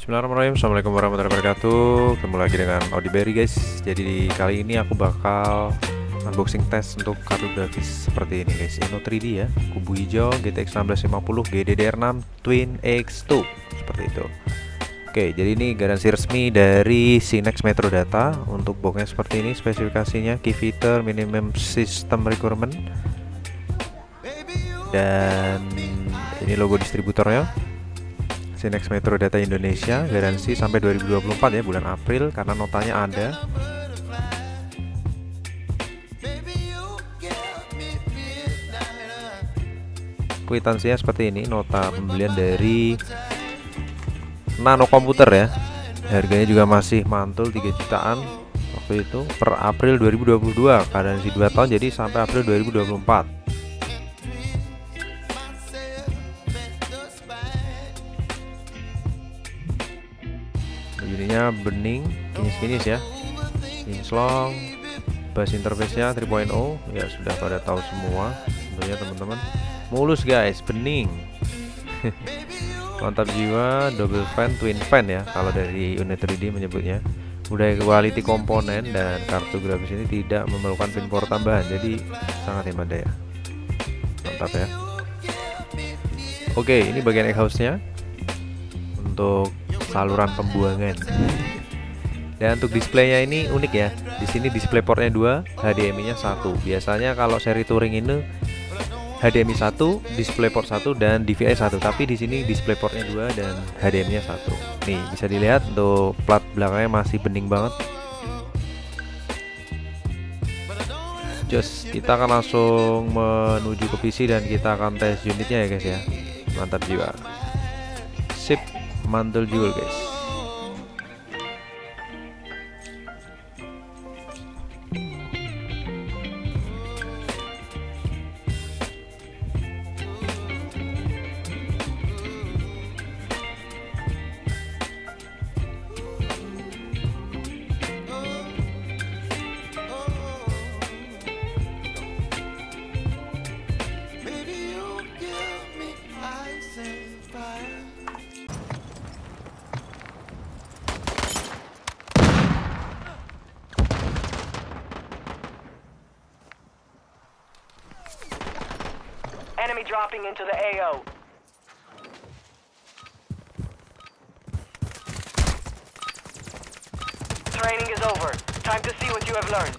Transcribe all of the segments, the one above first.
Bismillahirrahmanirrahim. Assalamualaikum warahmatullahi wabarakatuh. Ketemu lagi dengan Odyberry guys. Jadi kali ini aku bakal unboxing tes untuk kartu grafis seperti ini guys. Inno 3D ya, kubu hijau, GTX 1650, GDDR6, Twin X2 seperti itu. Oke, jadi ini garansi resmi dari Sinex Metro Data. Untuk boxnya seperti ini, spesifikasinya key feature, minimum system requirement, dan ini logo distributornya Sinex Metro Data Indonesia, garansi sampai 2024 ya, bulan April, karena notanya ada. Kwitansinya seperti ini, nota pembelian dari Nano Komputer ya. Harganya juga masih mantul 3 jutaan waktu itu per April 2022, garansi 2 tahun jadi sampai April 2024. Begininya bening, kinis-kinis ya, kinclong, bus interface-nya 3.0 ya, sudah pada tahu semua tentunya teman-teman. Mulus guys, bening. Mantap jiwa, double fan, twin fan ya kalau dari unit 3D menyebutnya. Udah quality komponen dan kartu grafis ini tidak memerlukan pin port tambahan, jadi sangat hemat daya. Mantap ya. Oke, ini bagian exhaust-nya untuk saluran pembuangan. Dan untuk displaynya ini unik ya. Di sini display portnya 2, HDMI-nya 1. Biasanya kalau seri touring ini HDMI 1, display port 1 dan DVI 1. Tapi di sini display portnya 2 dan HDMI-nya 1. Nih, bisa dilihat untuk plat belakangnya masih bening banget. Just kita akan langsung menuju ke PC dan kita akan tes unitnya ya guys ya. Mantap jiwa. Sip. Mantul juga guys. Enemy dropping into the AO. Training is over. Time to see what you have learned.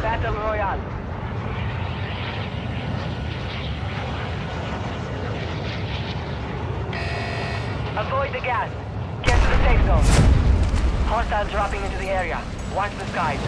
Battle Royale. Avoid the gas. Get to the safe zone. Hostiles dropping into the area. Watch the skies.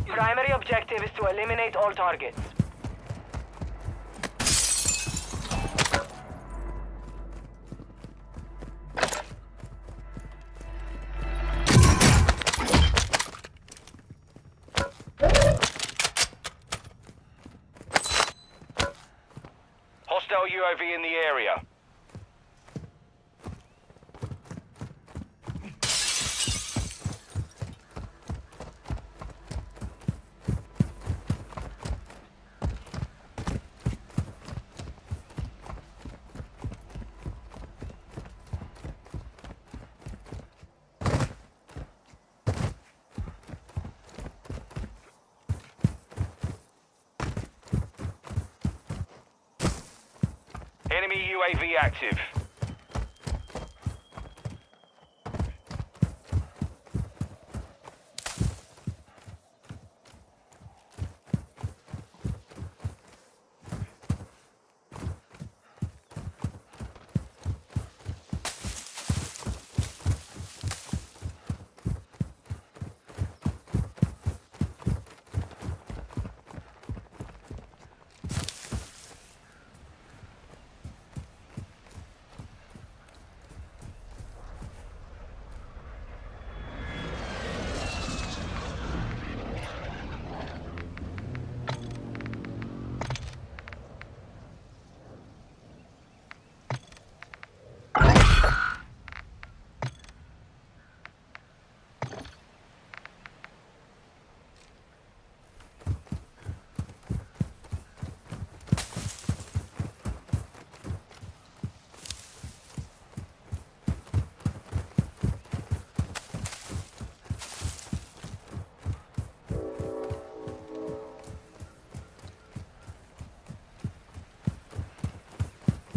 Primary objective is to eliminate all targets. Hostile UAV in the area. Enemy UAV active.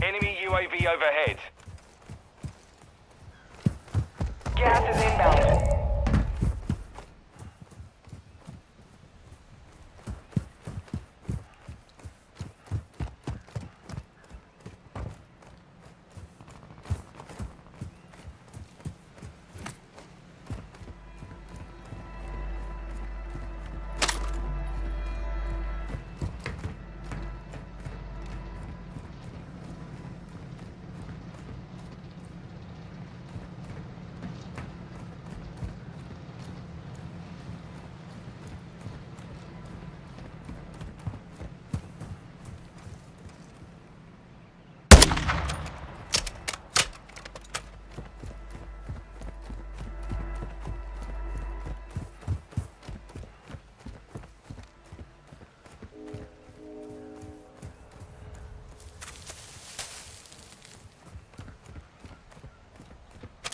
Enemy UAV overhead. Gas is inbound.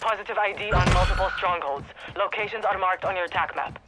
Positive ID on multiple strongholds. Locations are marked on your attack map.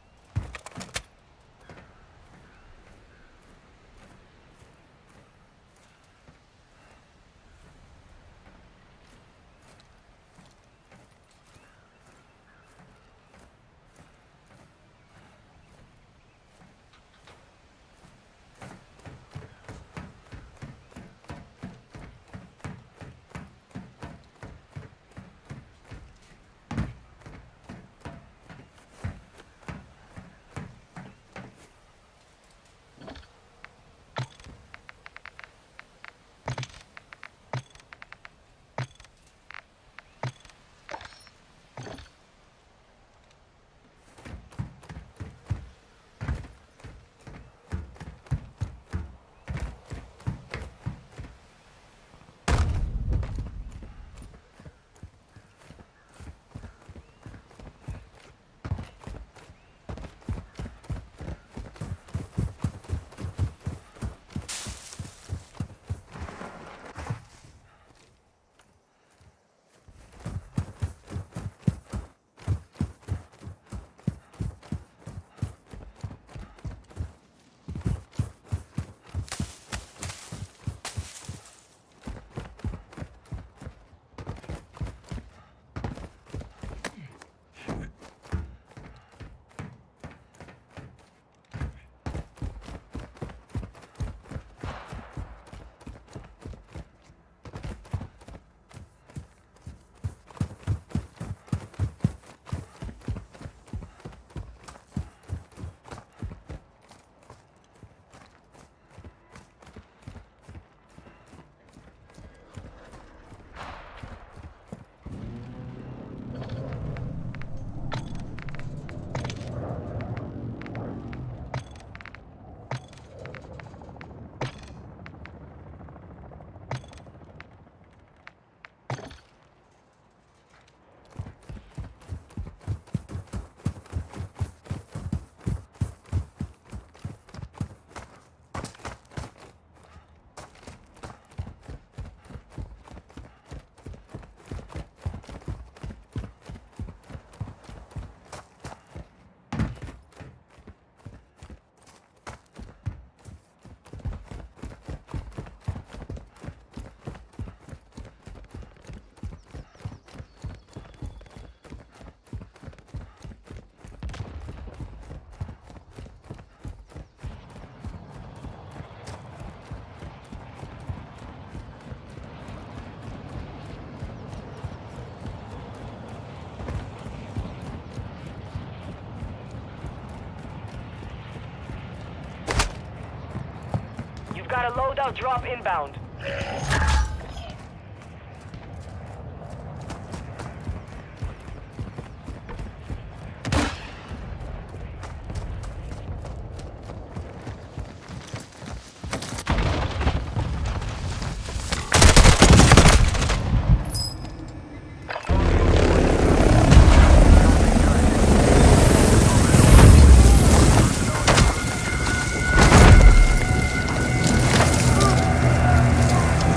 Got a loadout drop inbound.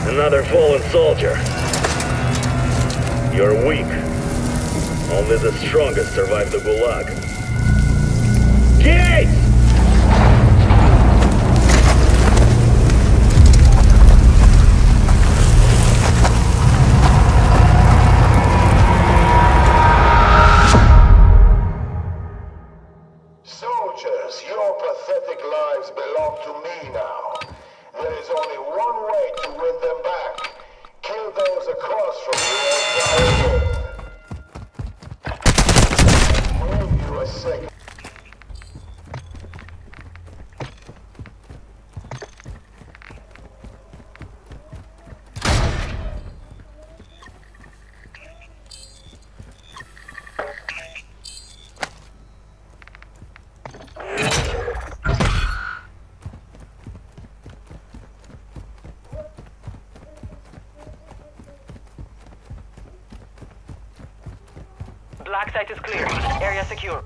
Another fallen soldier. You're weak. Only the strongest survive the Gulag. Gate! a second. Black site is clear. Area secure.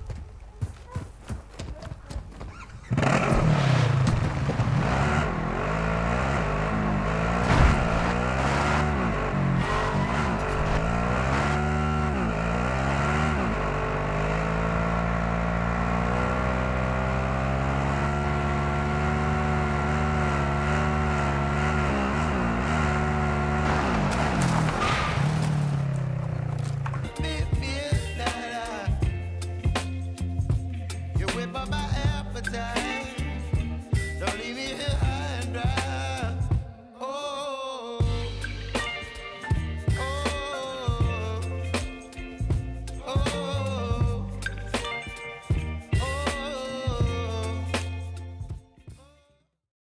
Don't leave me here.